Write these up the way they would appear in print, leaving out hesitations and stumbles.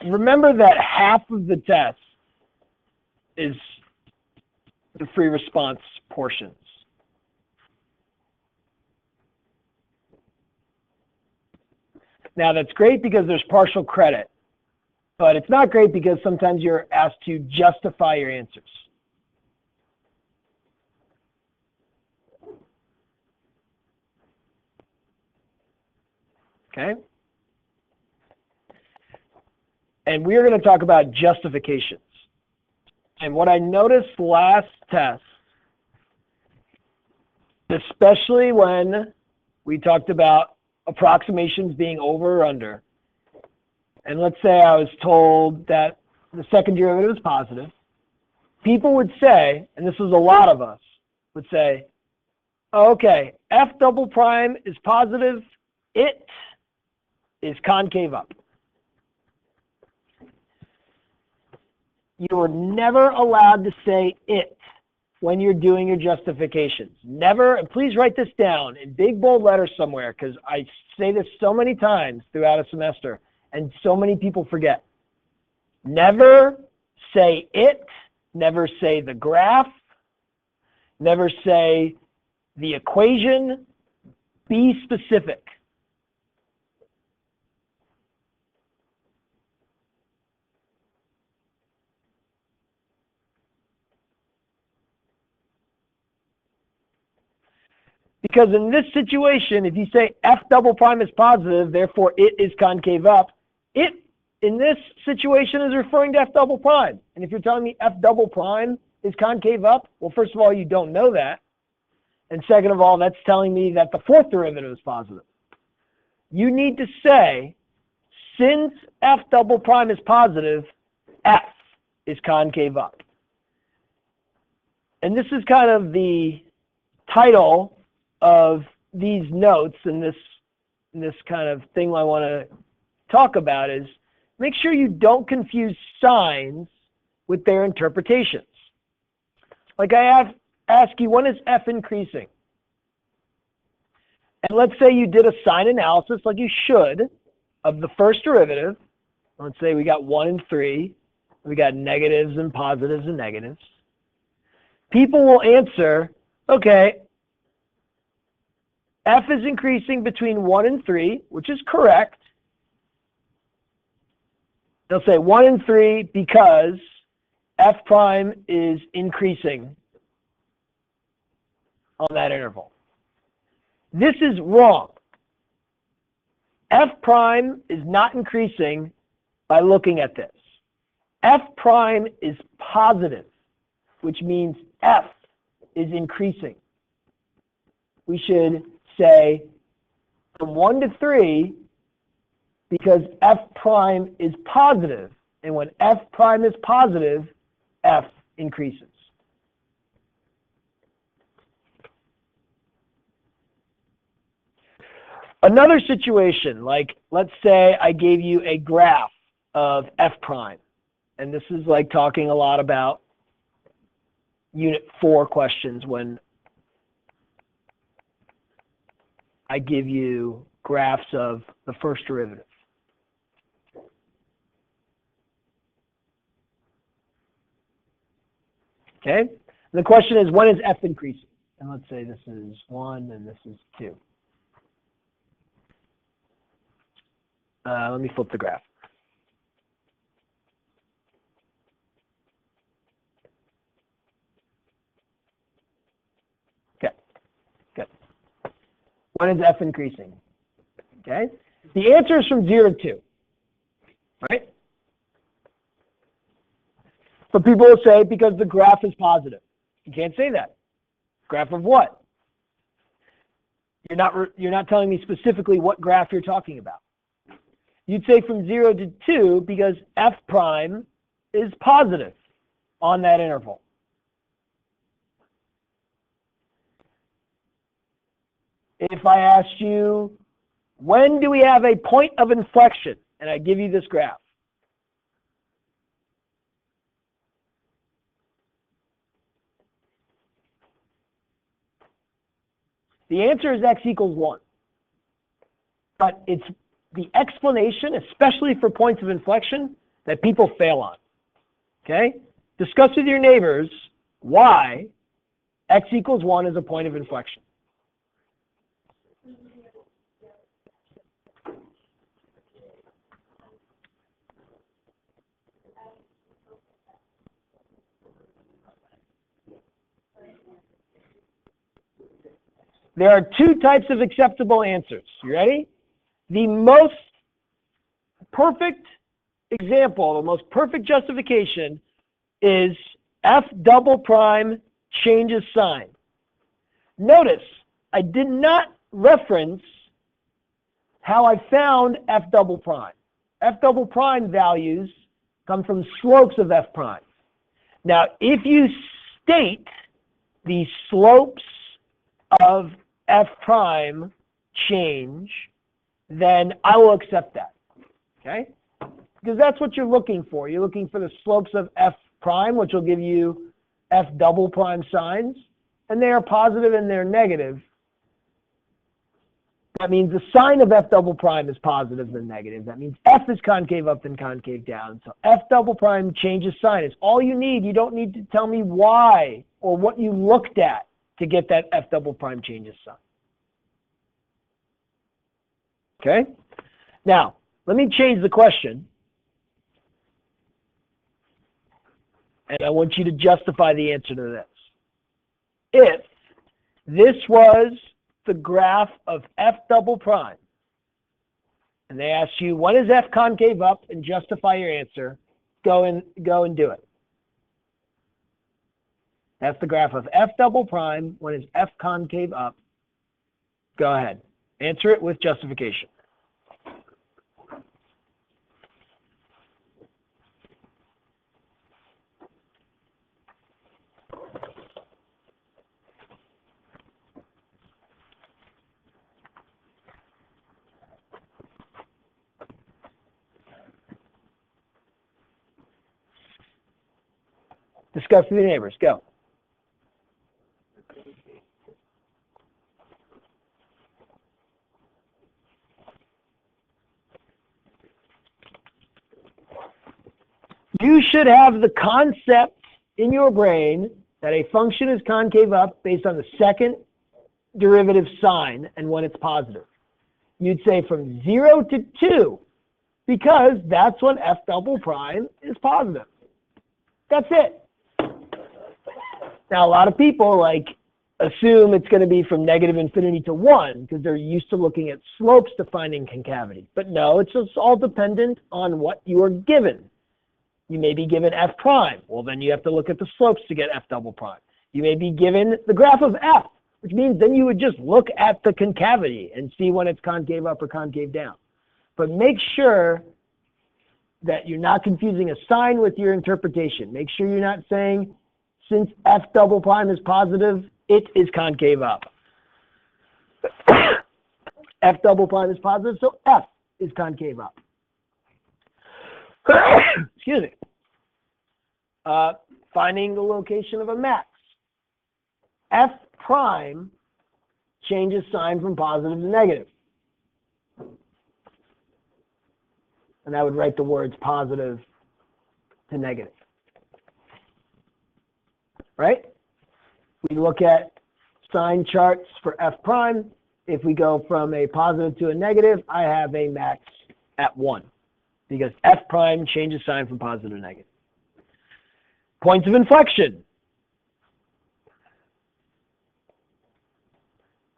remember that half of the test is the free response portions. Now that's great because there's partial credit, but it's not great because sometimes you're asked to justify your answers. Okay? And we're going to talk about justifications. And what I noticed last test, especially when we talked about approximations being over or under, and let's say I was told that the second derivative is positive, people would say, and this is a lot of us, would say, oh, okay, f double prime is positive, it is concave up. You are never allowed to say it when you're doing your justifications. Never, and please write this down in big bold letters somewhere, because I say this so many times throughout a semester, and so many people forget. Never say it, never say the graph, never say the equation. Be specific. Because in this situation, if you say f double prime is positive, therefore it is concave up, it in this situation is referring to f double prime. And if you're telling me f double prime is concave up, well, first of all, you don't know that. And second of all, that's telling me that the fourth derivative is positive. You need to say, since f double prime is positive, f is concave up. And this is kind of the title of these notes, and this kind of thing I want to talk about is make sure you don't confuse signs with their interpretations. Like I ask you, when is f increasing? And let's say you did a sign analysis like you should of the first derivative. Let's say we got 1 and 3. We got negatives and positives and negatives. People will answer, okay, f is increasing between 1 and 3, which is correct. They'll say 1 and 3 because f prime is increasing on that interval. This is wrong. F prime is not increasing by looking at this. F prime is positive, which means f is increasing. We should say from 1 to 3 because f prime is positive. And when f prime is positive, f increases. Another situation, like let's say I gave you a graph of f prime. And this is like talking a lot about Unit 4 questions when I give you graphs of the first derivative. Okay? And the question is, when is f increasing? And let's say this is 1 and this is 2. Let me flip the graph. Okay, good. When is f increasing? Okay, the answer is from 0 to 2, right? But people will say because the graph is positive. You can't say that. Graph of what? You're not telling me specifically what graph you're talking about. You'd say from 0 to 2 because f prime is positive on that interval. If I asked you, when do we have a point of inflection? And I give you this graph. The answer is x equals 1. But it's the explanation, especially for points of inflection, that people fail on. Okay? Discuss with your neighbors why x equals 1 is a point of inflection. There are two types of acceptable answers. You ready? The most perfect example, the most perfect justification is f double prime changes sign. Notice, I did not reference how I found f double prime. F double prime values come from slopes of f prime. Now, if you state the slopes of f prime change, then I will accept that, okay? Because that's what you're looking for. You're looking for the slopes of f prime, which will give you f double prime signs, and they are positive and they're negative. That means the sign of f double prime is positive than negative. That means f is concave up and concave down. So f double prime changes sign. It's all you need. You don't need to tell me why or what you looked at to get that f double prime changes sign. Okay? Now, let me change the question. And I want you to justify the answer to this. If this was the graph of f double prime, and they ask you, when is f concave up, and justify your answer, go and do it. That's the graph of f double prime. When is f concave up? Go ahead. Answer it with justification. Discuss with your neighbors. Go. You should have the concept in your brain that a function is concave up based on the second derivative sign and when it's positive. You'd say from 0 to 2 because that's when f double prime is positive. That's it. Now, a lot of people assume it's going to be from negative infinity to 1 because they're used to looking at slopes to finding concavity. But no, it's just all dependent on what you are given. You may be given f prime. Well, then you have to look at the slopes to get f double prime. You may be given the graph of f, which means then you would just look at the concavity and see when it's concave up or concave down. But make sure that you're not confusing a sign with your interpretation. Make sure you're not saying, since f double prime is positive, it is concave up. F double prime is positive, so f is concave up. Excuse me. Finding the location of a max. F prime changes sign from positive to negative. And I would write the words positive to negative. Right? We look at sign charts for f prime. If we go from a positive to a negative, I have a max at 1 because f prime changes sign from positive to negative. Points of inflection.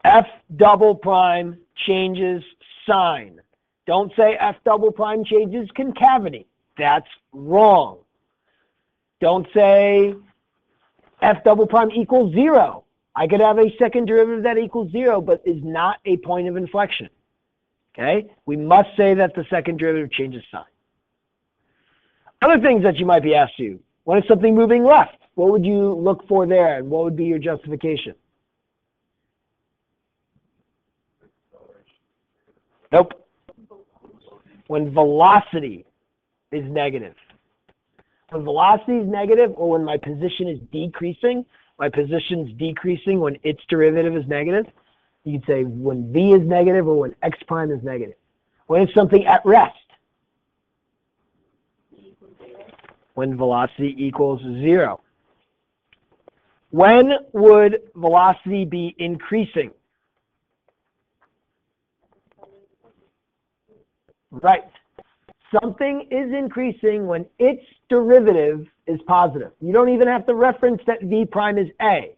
F double prime changes sign. Don't say f double prime changes concavity. That's wrong. Don't say f double prime equals 0. I could have a second derivative that equals 0, but is not a point of inflection. Okay? We must say that the second derivative changes sign. Other things that you might be asked you. When is something moving left? What would you look for there, and what would be your justification? Nope. When velocity is negative. When velocity is negative, or when my position is decreasing, my position's decreasing when its derivative is negative, you'd say when v is negative or when x prime is negative. When is something at rest? when velocity equals 0. When would velocity be increasing? Right. Something is increasing when its derivative is positive. You don't even have to reference that v prime is a.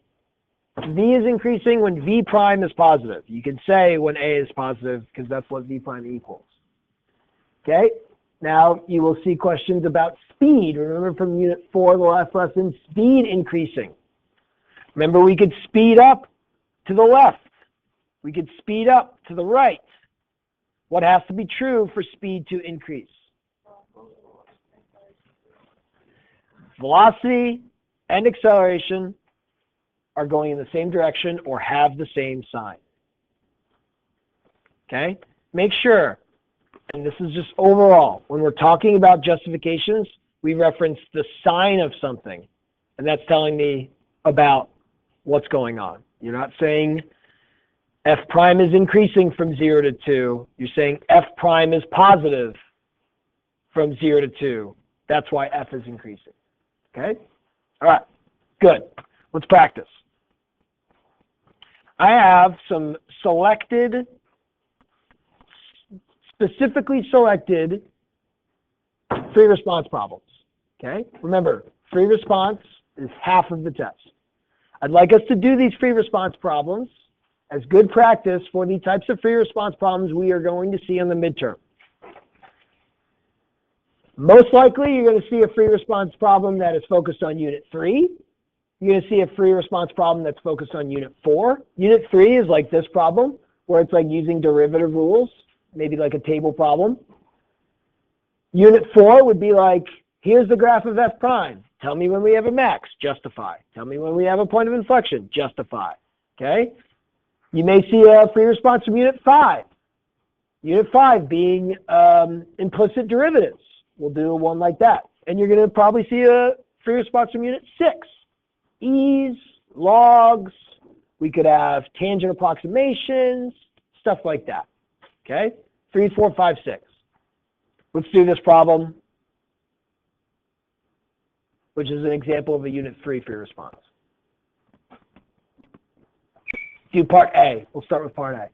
V is increasing when v prime is positive. You can say when a is positive because that's what v prime equals. Okay? Now you will see questions about speed. Remember from unit 4, the last lesson, speed increasing. Remember we could speed up to the left. We could speed up to the right. What has to be true for speed to increase? Velocity and acceleration are going in the same direction or have the same sign. Okay? Make sure, and this is just overall, when we're talking about justifications, we reference the sign of something. And that's telling me about what's going on. You're not saying f prime is increasing from 0 to 2. You're saying f prime is positive from 0 to 2. That's why f is increasing. Okay? All right. Good. Let's practice. I have some specifically selected free response problems. Okay? Remember, free response is half of the test. I'd like us to do these free response problems as good practice for the types of free response problems we are going to see on the midterm. Most likely, you're going to see a free response problem that is focused on Unit 3. You're going to see a free response problem that's focused on Unit 4. Unit 3 is like this problem, where it's like using derivative rules, maybe like a table problem. Unit 4 would be like, here's the graph of f prime. Tell me when we have a max, justify. Tell me when we have a point of inflection, justify. Okay? You may see a free response from Unit 5. Unit 5 being implicit derivatives. We'll do one like that. And you're going to probably see a free response from Unit 6. E's, logs. We could have tangent approximations, stuff like that. Okay? 3, 4, 5, 6. Let's do this problem, which is an example of a Unit 3 free response. Do part A. We'll start with part A.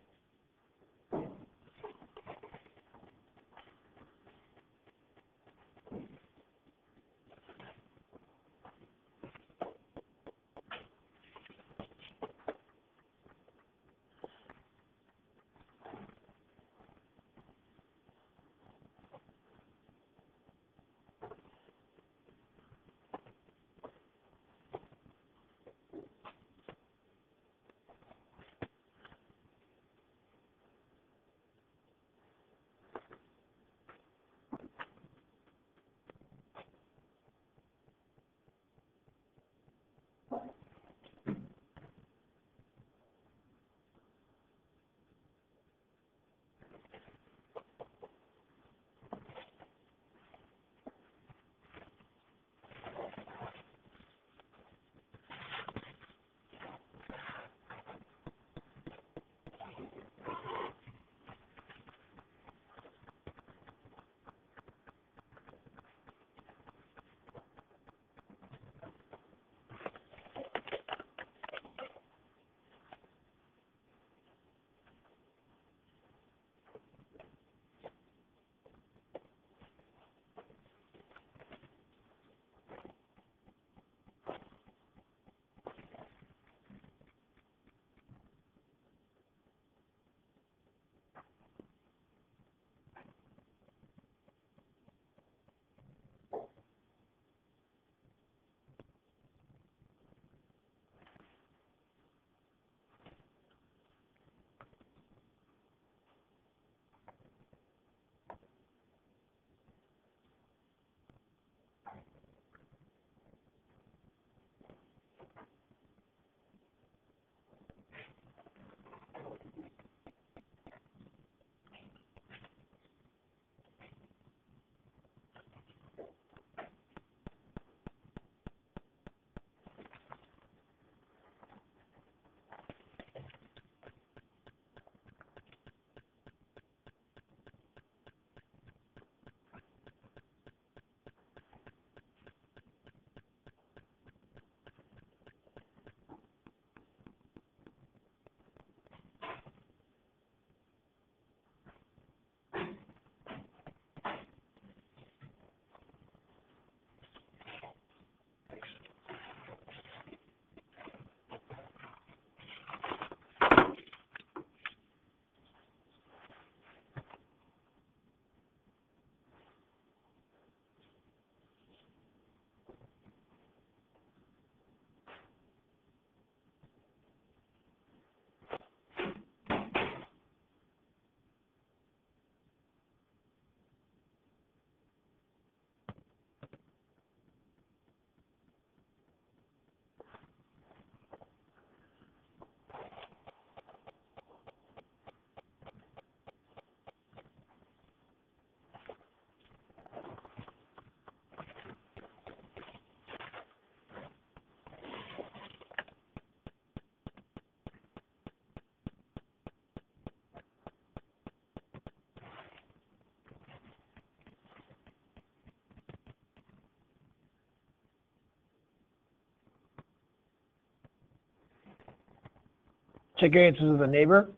Check your answers with a neighbor.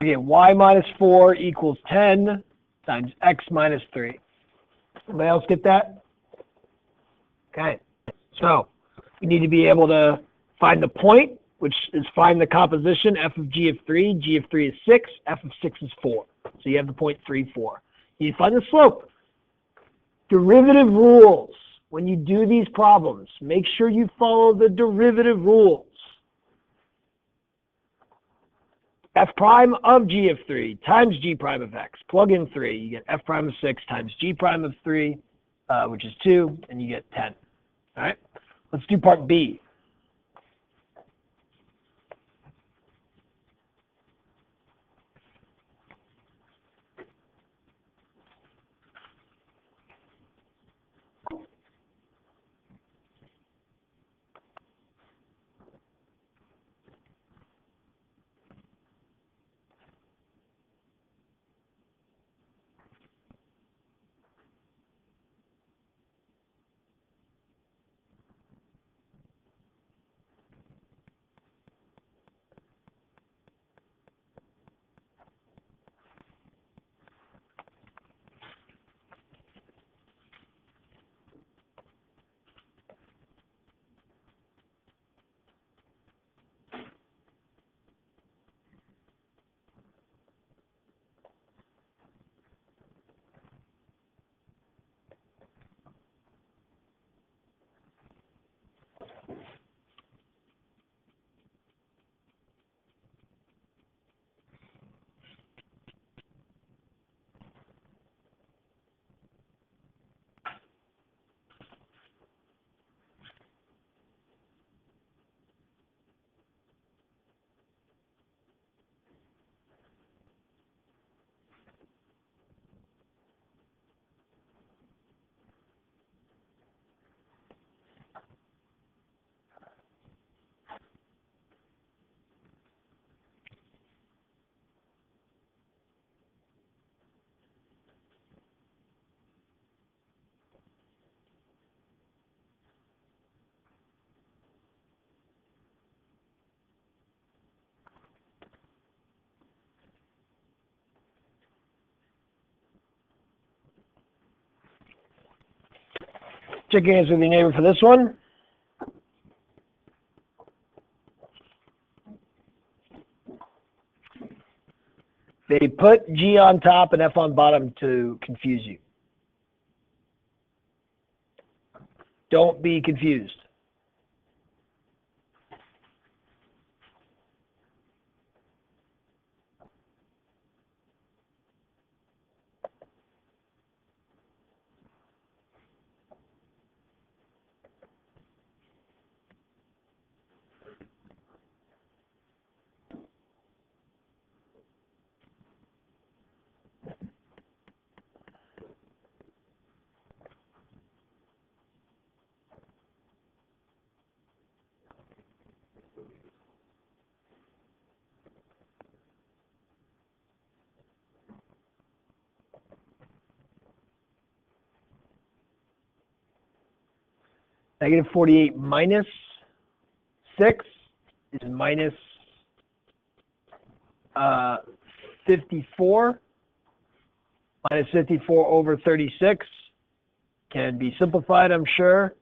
Okay, y minus 4 equals 10 times x minus 3. Anybody else get that? Okay, so we need to be able to find the point, which is find the composition, f of g of 3. G of 3 is 6, f of 6 is 4. So you have the point 3, 4. You need to find the slope. Derivative rules. When you do these problems, make sure you follow the derivative rules. F prime of g of 3 times g prime of x. Plug in 3. You get f prime of 6 times g prime of 3, which is 2, and you get 10. All right? Let's do part B. Check your answer with your neighbor for this one. They put g on top and f on bottom to confuse you. Don't be confused. Negative 48 minus 6 is minus 54 minus 54 over 36 can be simplified, I'm sure.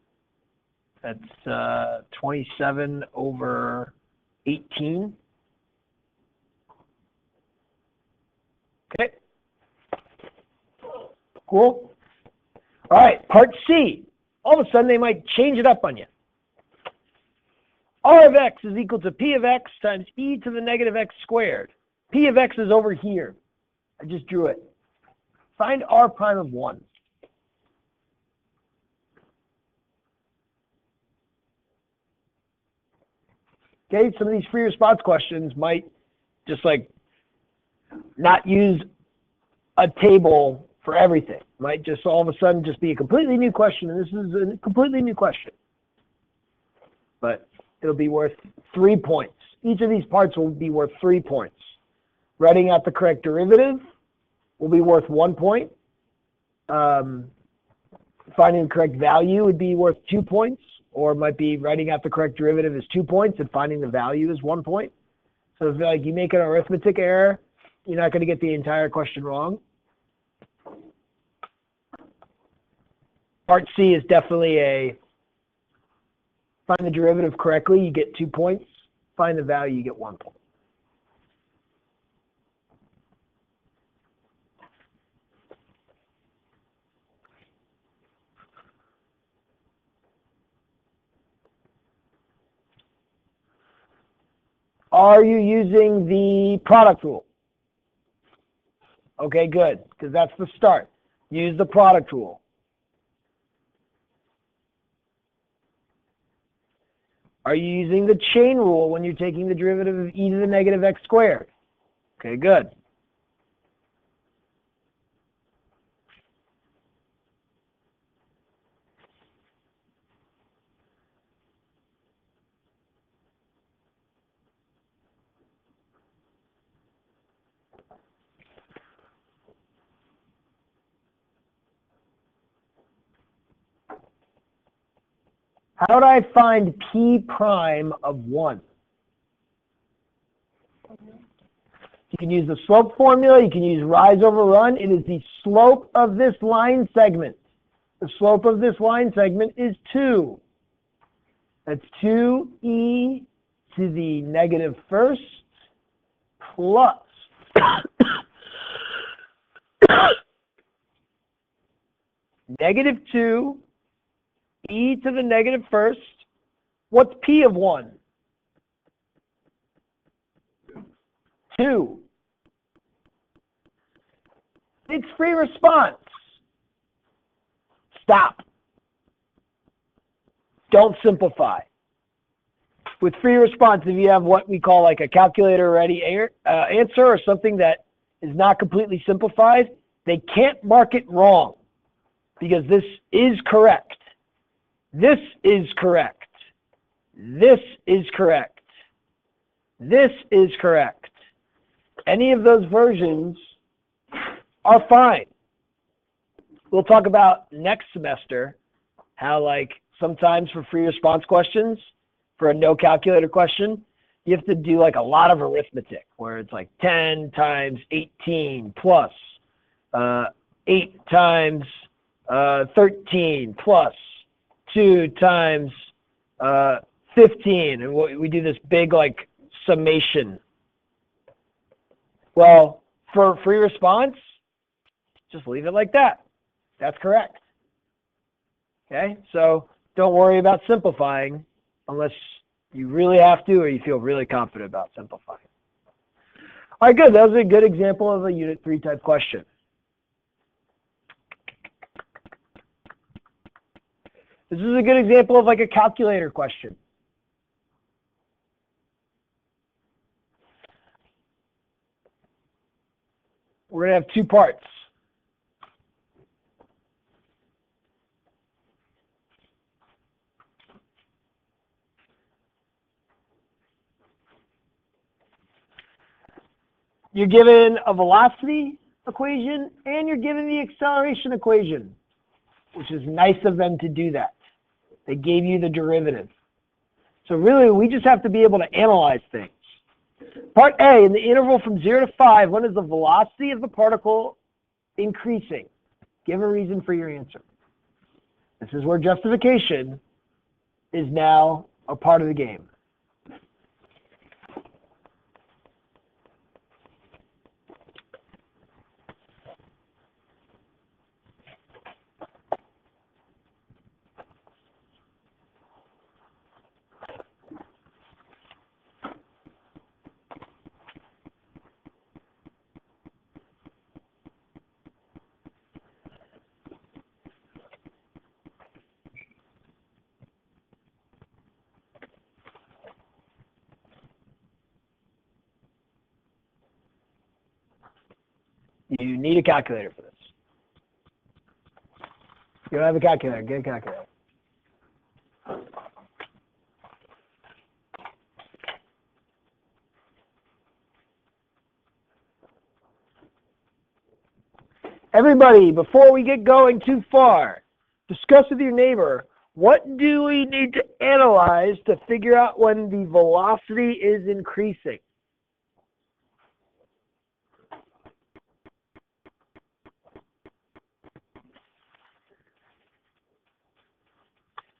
That's 27 over 18. Okay. Cool. All right, part C. All of a sudden, they might change it up on you. R of x is equal to P of x times e to the negative x squared. P of x is over here. I just drew it. Find R prime of 1. Okay, some of these free response questions might just like not use a table for everything. Might just all of a sudden just be a completely new question, and this is a completely new question. But it'll be worth 3 points. Each of these parts will be worth 3 points. Writing out the correct derivative will be worth 1 point. Finding the correct value would be worth 2 points, or it might be writing out the correct derivative is 2 points and finding the value is 1 point. So if like you make an arithmetic error, you're not going to get the entire question wrong. Part C is definitely a find the derivative correctly, you get 2 points. Find the value, you get 1 point. Are you using the product rule? Okay, good, because that's the start. Use the product rule. Are you using the chain rule when you're taking the derivative of e to the negative x squared? Okay, good. How would I find p prime of 1? You can use the slope formula. You can use rise over run. It is the slope of this line segment. The slope of this line segment is 2. That's 2e to the negative first plus negative 2 e to the negative first. What's p of 1? 2. It's free response. Stop. Don't simplify. With free response, if you have what we call like a calculator ready answer or something that is not completely simplified, they can't mark it wrong because this is correct. This is correct. This is correct. This is correct. Any of those versions are fine. We'll talk about next semester how like sometimes for free response questions, for a no calculator question, you have to do like a lot of arithmetic where it's like 10 times 18 plus 8 times 13 plus 2 times 15, and we do this big like summation. Well, for free response, just leave it like that. That's correct. Okay, so don't worry about simplifying unless you really have to or you feel really confident about simplifying. All right, good. That was a good example of a Unit 3 type question. This is a good example of like a calculator question. We're going to have 2 parts. You're given a velocity equation and you're given the acceleration equation, which is nice of them to do that. They gave you the derivative. So really, we just have to be able to analyze things. Part A, in the interval from 0 to 5, when is the velocity of the particle increasing? Give a reason for your answer. This is where justification is now a part of the game. You need a calculator for this. You don't have a calculator, get a calculator. Everybody, before we get going too far, discuss with your neighbor, what do we need to analyze to figure out when the velocity is increasing?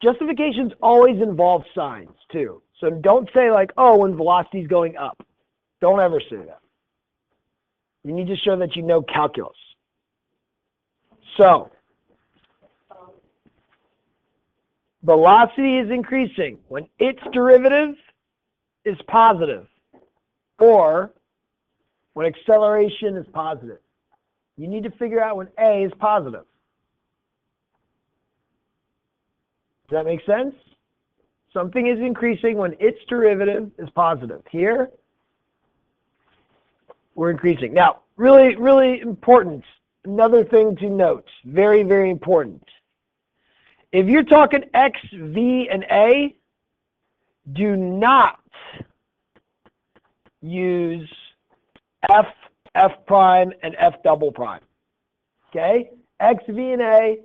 Justifications always involve signs, too. So don't say like, oh, when velocity is going up. Don't ever say that. You need to show that you know calculus. So, velocity is increasing when its derivative is positive, or when acceleration is positive. You need to figure out when A is positive. Does that make sense? Something is increasing when its derivative is positive. Here, we're increasing. Now, really, really important, another thing to note, very, very important. If you're talking X, V, and A, do not use F, F prime, and F double prime. Okay? X, V, and A.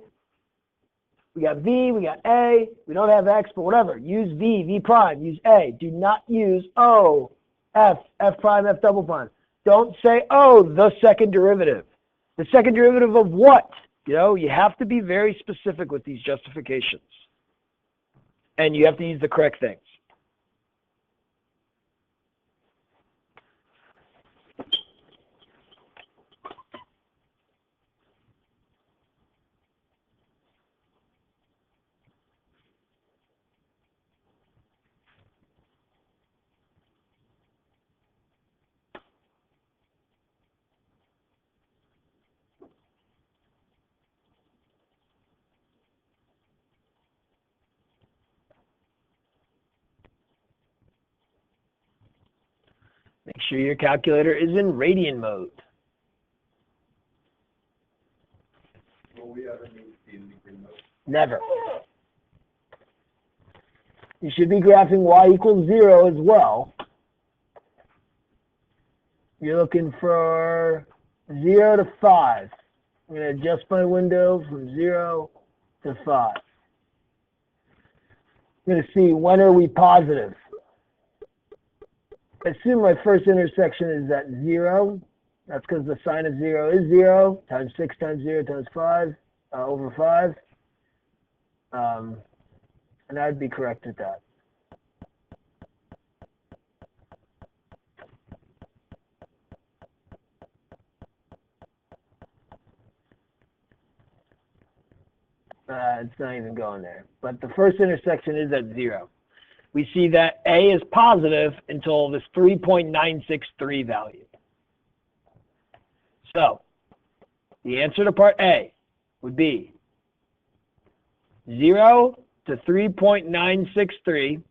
We got V, we got A, we don't have X, but whatever. Use V, V prime, use A. Do not use O, F, F prime, F double prime. Don't say, oh, the second derivative. The second derivative of what? You know, you have to be very specific with these justifications. And you have to use the correct things. Make sure your calculator is in radian mode. Will we ever need to be in degree mode? Never. You should be graphing y equals 0 as well. You're looking for 0 to 5. I'm going to adjust my window from 0 to 5. I'm going to see when are we positive. Assume my first intersection is at 0. That's because the sine of 0 is 0 times 6 times 0 times 5 over 5. And I'd be correct at that. It's not even going there. But the first intersection is at 0. We see that A is positive until this 3.963 value. So, the answer to part A would be 0 to 3.963.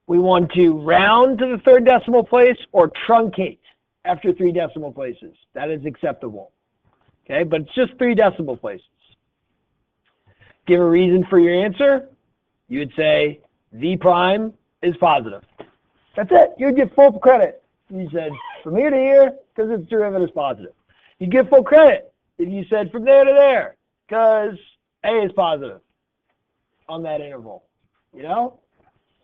We want to round to the third decimal place or truncate after 3 decimal places. That is acceptable. Okay, but it's just 3 decimal places. Give a reason for your answer. You would say V prime is positive. That's it. You would get full credit. You said from here to here because its derivative is positive. You get full credit if you said from there to there because A is positive on that interval. You know?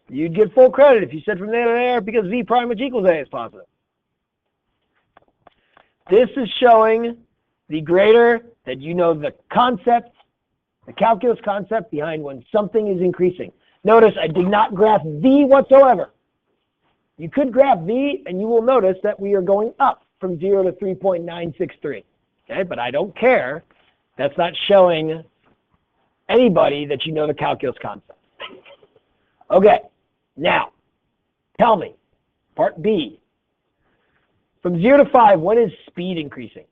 You'd get full credit if you said from there to there because v prime which equals a is positive. This is showing the greater that you know the concept, the calculus concept behind when something is increasing. Notice I did not graph v whatsoever. You could graph v and you will notice that we are going up from 0 to 3.963. Okay, but I don't care. That's not showing anybody that you know the calculus concept. Okay, now tell me, part B. From 0 to 5, when is speed increasing?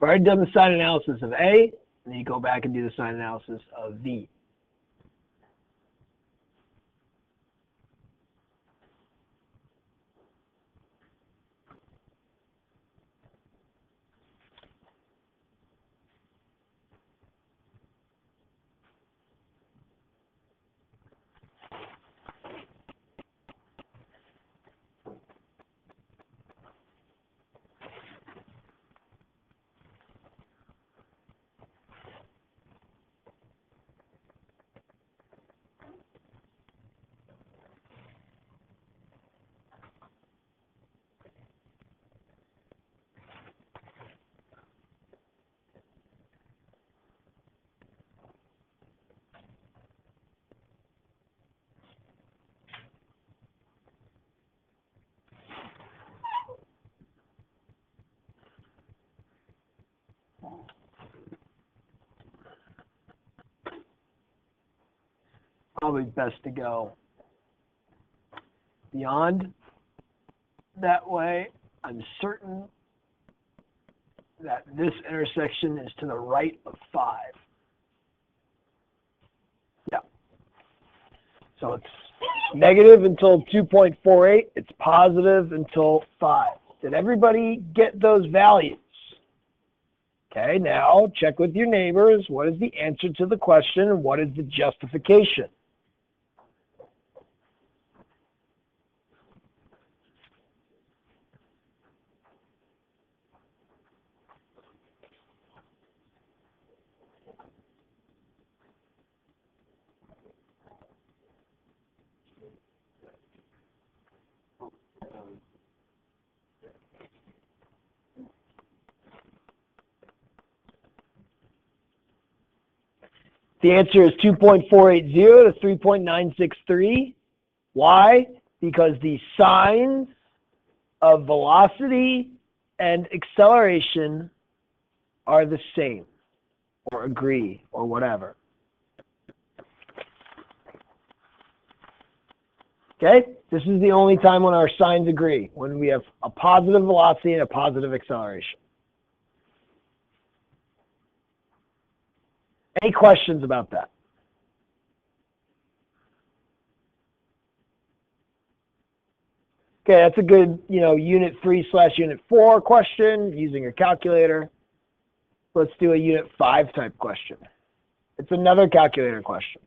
I've already done the sign analysis of A, and then you go back and do the sign analysis of V. Probably best to go beyond. That way, I'm certain that this intersection is to the right of 5. Yeah. So it's negative until 2.48. It's positive until 5. Did everybody get those values? Okay, now check with your neighbors. What is the answer to the question and what is the justification? The answer is 2.480 to 3.963. Why? Because the signs of velocity and acceleration are the same, or agree, or whatever. Okay? This is the only time when our signs agree, when we have a positive velocity and a positive acceleration. Any questions about that? Okay, that's a good, unit 3/unit 4 question using your calculator. Let's do a unit 5 type question. It's another calculator question.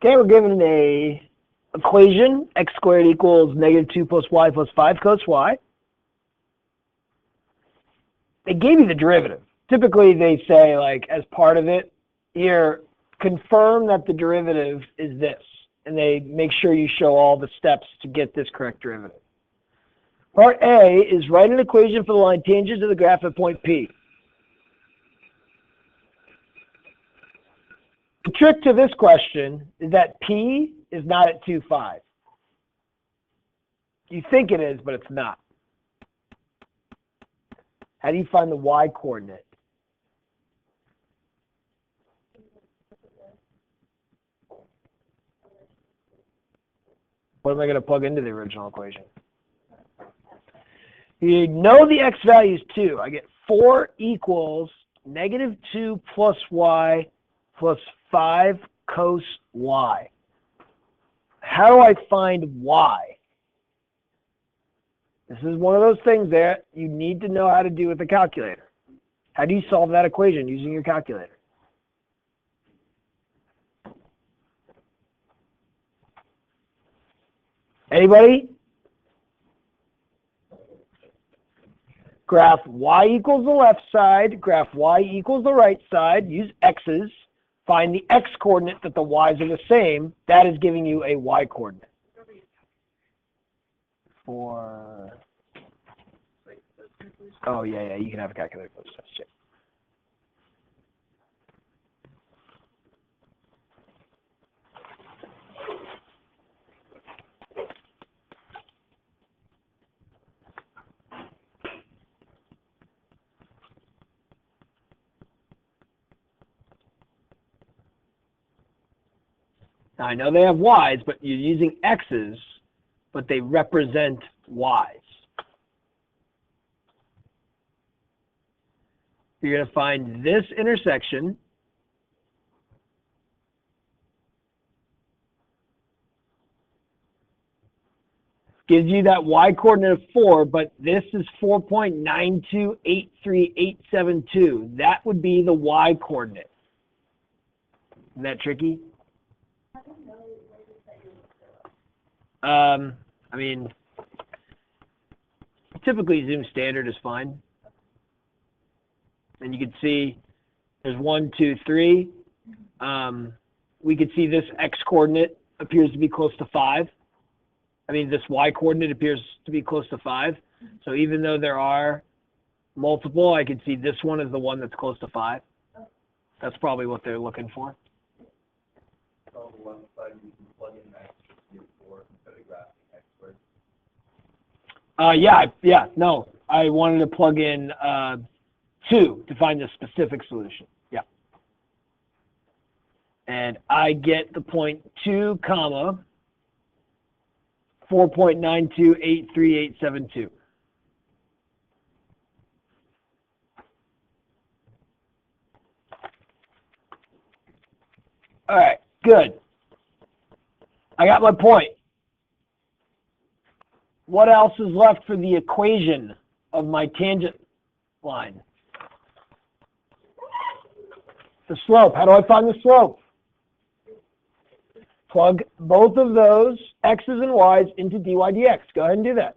Okay, we're given a equation, x squared equals -2 plus y plus 5 cos y. They gave you the derivative. Typically, they say, like, as part of it, here, confirm that the derivative is this. And they make sure you show all the steps to get this correct derivative. Part A is write an equation for the line tangent to the graph at point P. The trick to this question is that P is not at 2, 5. You think it is, but it's not. How do you find the y coordinate? What am I going to plug into the original equation? You know the x value is 2. I get 4 equals -2 plus y plus 5 cos y. How do I find y? This is one of those things that you need to know how to do with the calculator. How do you solve that equation using your calculator? Anybody? Graph y equals the left side, graph y equals the right side, use x's, find the x coordinate that the y's are the same. That is giving you a y coordinate. Oh, yeah, you can have a calculator for this stuff. Shit. Now, I know they have y's, but you're using x's, but they represent y's. You're going to find this intersection. Gives you that y coordinate of 4, but this is 4.9283872. That would be the y coordinate. Isn't that tricky? I mean, typically Zoom standard is fine. And you can see there's 1, 2, 3. We could see this x coordinate appears to be close to 5. I mean, this y coordinate appears to be close to 5. So even though there are multiple, I can see this one is the one that's close to 5. That's probably what they're looking for. So on one side, you can plug in x to 4 instead of graphing x squared. No. I wanted to plug in 2 to find the specific solution. Yeah. And I get the point 2, comma, 4.9283872. All right, good. I got my point. What else is left for the equation of my tangent line? The slope. How do I find the slope? Plug both of those x's and y's into dy dx. Go ahead and do that.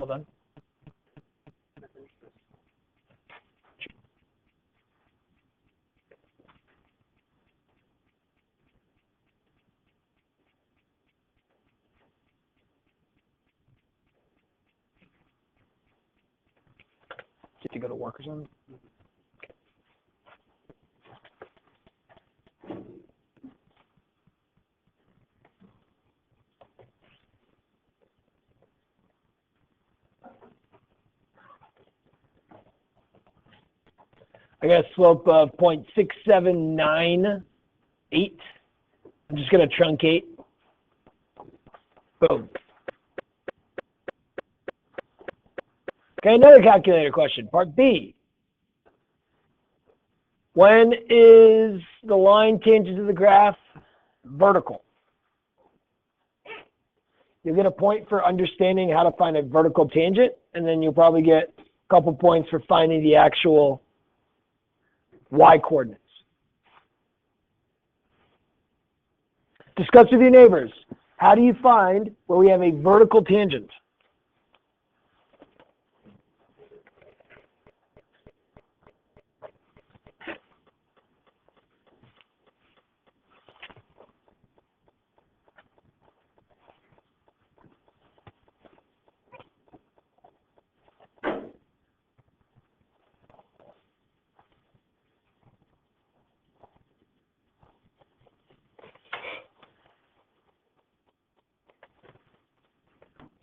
Hold on. Did you go to work or something? I got a slope of 0.6798. I'm just going to truncate. Boom. Okay, another calculator question. Part B. When is the line tangent to the graph vertical? You'll get a point for understanding how to find a vertical tangent, and then you'll probably get a couple points for finding the actual y-coordinates. Discuss with your neighbors. How do you find where we have a vertical tangent?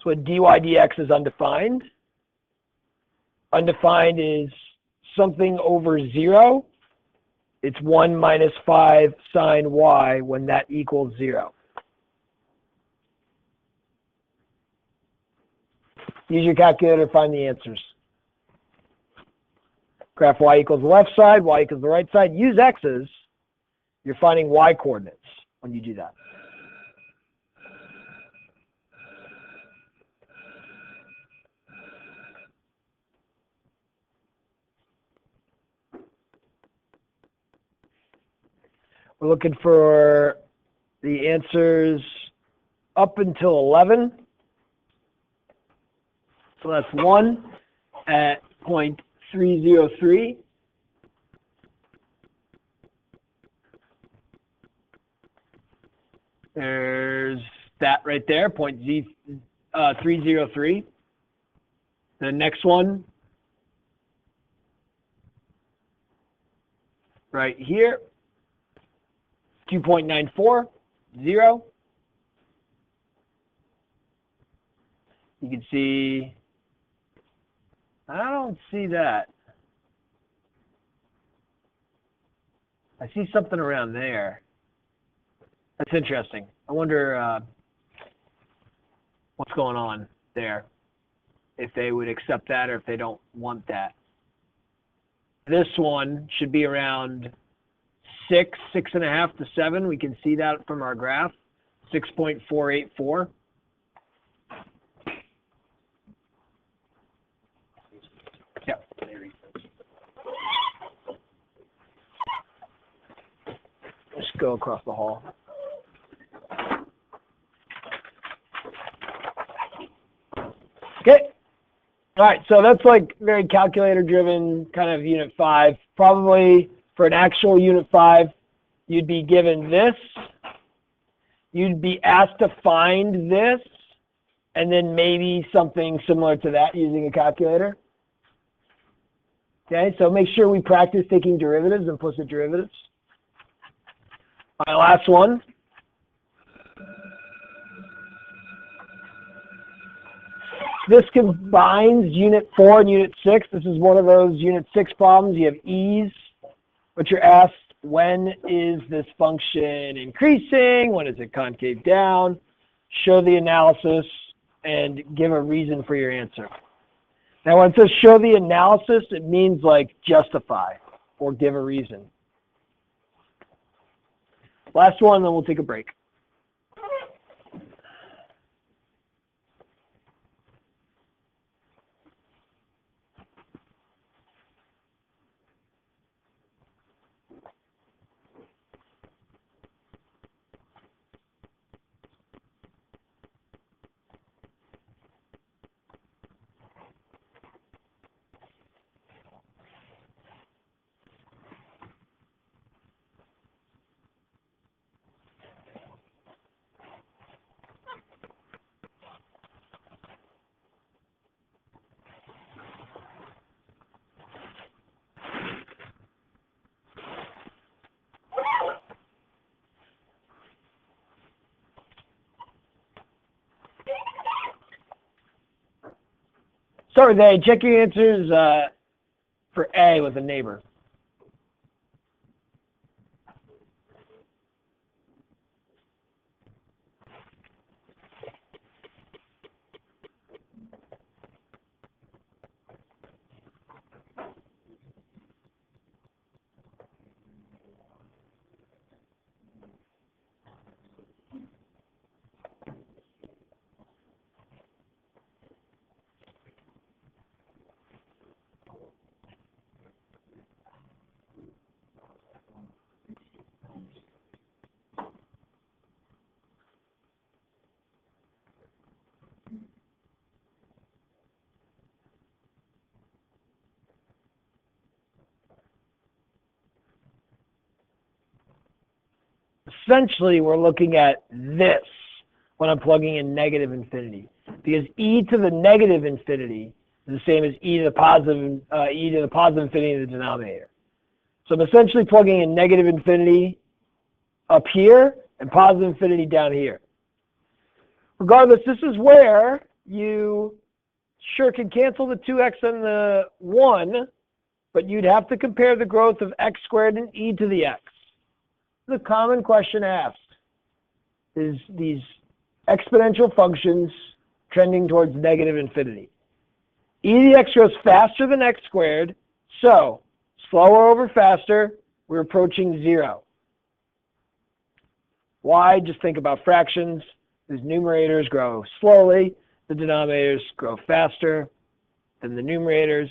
So dy dx is undefined. Undefined is something over 0. It's 1 minus 5 sine y when that equals 0. Use your calculator to find the answers. Graph y equals the left side, y equals the right side. Use x's. You're finding y coordinates when you do that. We're looking for the answers up until 11. So that's 1 at 0.303. There's that right there, 0.303. The next one, right here, 2.940. You can see, I don't see that. I see something around there. That's interesting. I wonder what's going on there, if they would accept that or if they don't want that. This one should be around 6, 6.5 to 7. We can see that from our graph, 6.484. Yep. Just go across the hall. Okay. All right, so that's like very calculator driven kind of unit 5. Probably for an actual unit 5, you'd be given this. You'd be asked to find this, and then maybe something similar to that using a calculator. Okay, so make sure we practice taking derivatives, implicit derivatives. My last one. This combines Unit 4 and Unit 6. This is one of those Unit 6 problems. You have ease, but you're asked, when is this function increasing? When is it concave down? Show the analysis and give a reason for your answer. Now, when it says show the analysis, it means like justify or give a reason. Last one, then we'll take a break. Start with A. Check your answers for A with a neighbor. Essentially, we're looking at this when I'm plugging in negative infinity, because e to the negative infinity is the same as e to the positive infinity in the denominator. So I'm essentially plugging in negative infinity up here and positive infinity down here. Regardless, this is where you sure can cancel the 2x and the 1, but you'd have to compare the growth of x squared and e to the x. The common question asked is these exponential functions trending towards negative infinity. E to the x grows faster than x squared, so slower over faster, we're approaching 0. Why? Just think about fractions. These numerators grow slowly, the denominators grow faster than the numerators.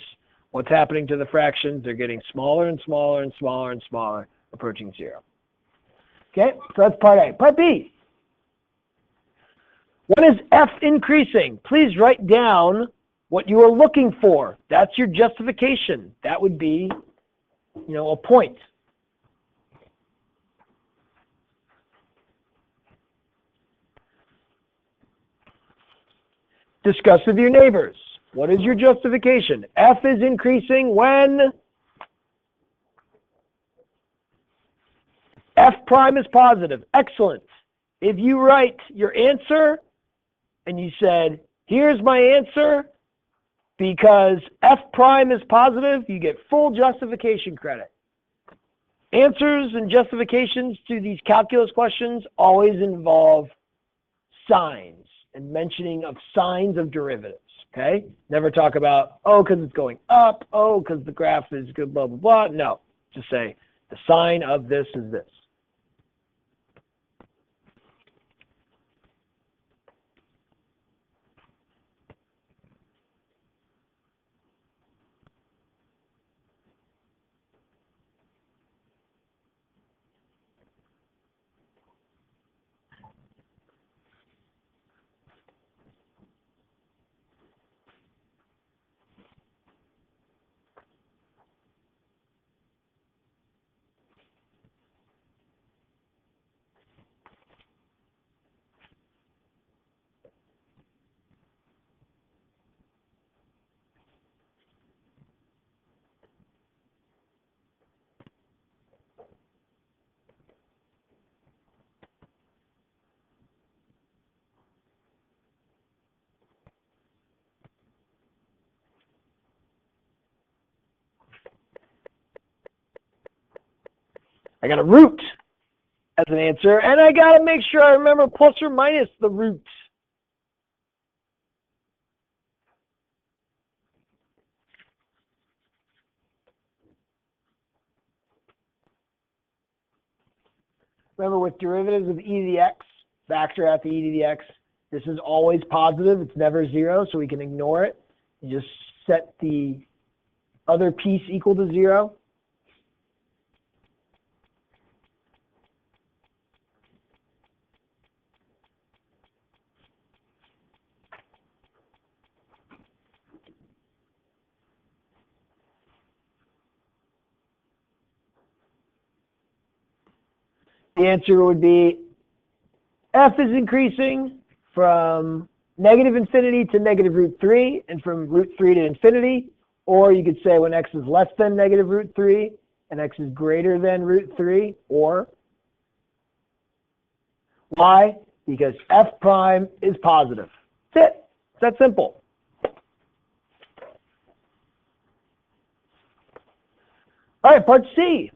What's happening to the fractions? They're getting smaller and smaller and smaller and smaller, approaching 0. Okay, so that's part A. Part B. When is f increasing? Please write down what you are looking for. That's your justification. That would be, a point. Discuss with your neighbors. What is your justification? F is increasing when f prime is positive. Excellent. If you write your answer and you said, here's my answer, because f prime is positive, you get full justification credit. Answers and justifications to these calculus questions always involve signs and mentioning of signs of derivatives, okay? Never talk about, because it's going up, because the graph is good, blah, blah, blah. No, just say the sign of this is this. I got a root as an answer, and I got to make sure I remember plus or minus the root. Remember, with derivatives of e to the x, factor out the e to the x. This is always positive. It's never 0, so we can ignore it. You just set the other piece equal to 0. The answer would be f is increasing from negative infinity to negative root 3 and from root 3 to infinity. Or you could say when x is less than negative root 3 and x is greater than root 3. Or why? Because f prime is positive. That's it. It's that simple. All right, part C.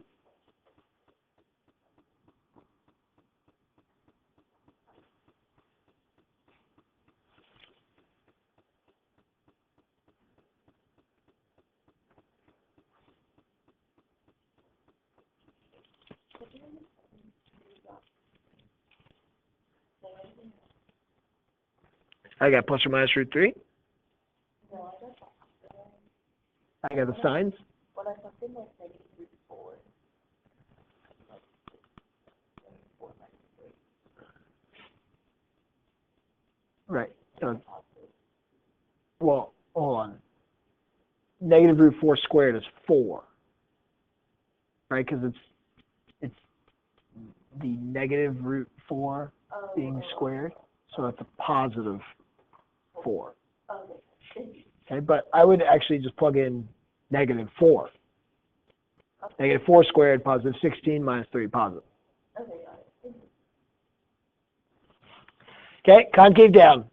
I got plus or minus root 3. I got the signs. Right. Well, hold on. Negative root 4 squared is 4. Right? Because it's the negative root 4 being squared. So it's a positive 4. Okay, but I would actually just plug in negative 4. Negative 4 squared, positive 16 minus 3, positive. Okay, concave down.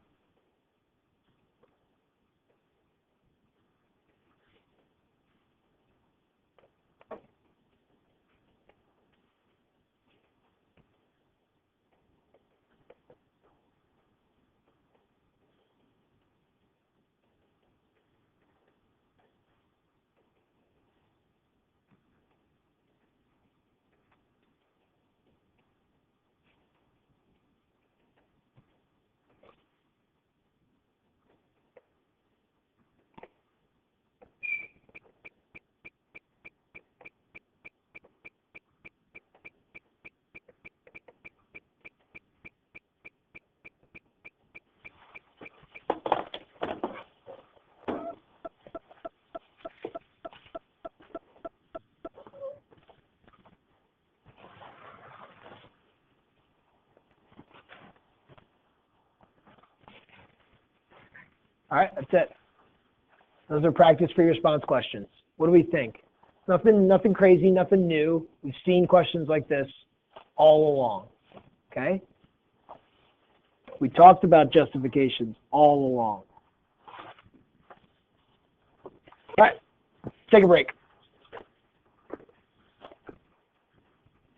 All right, that's it. Those are practice free response questions. What do we think? Nothing crazy, nothing new. We've seen questions like this all along. Okay? We talked about justifications all along. All right, take a break.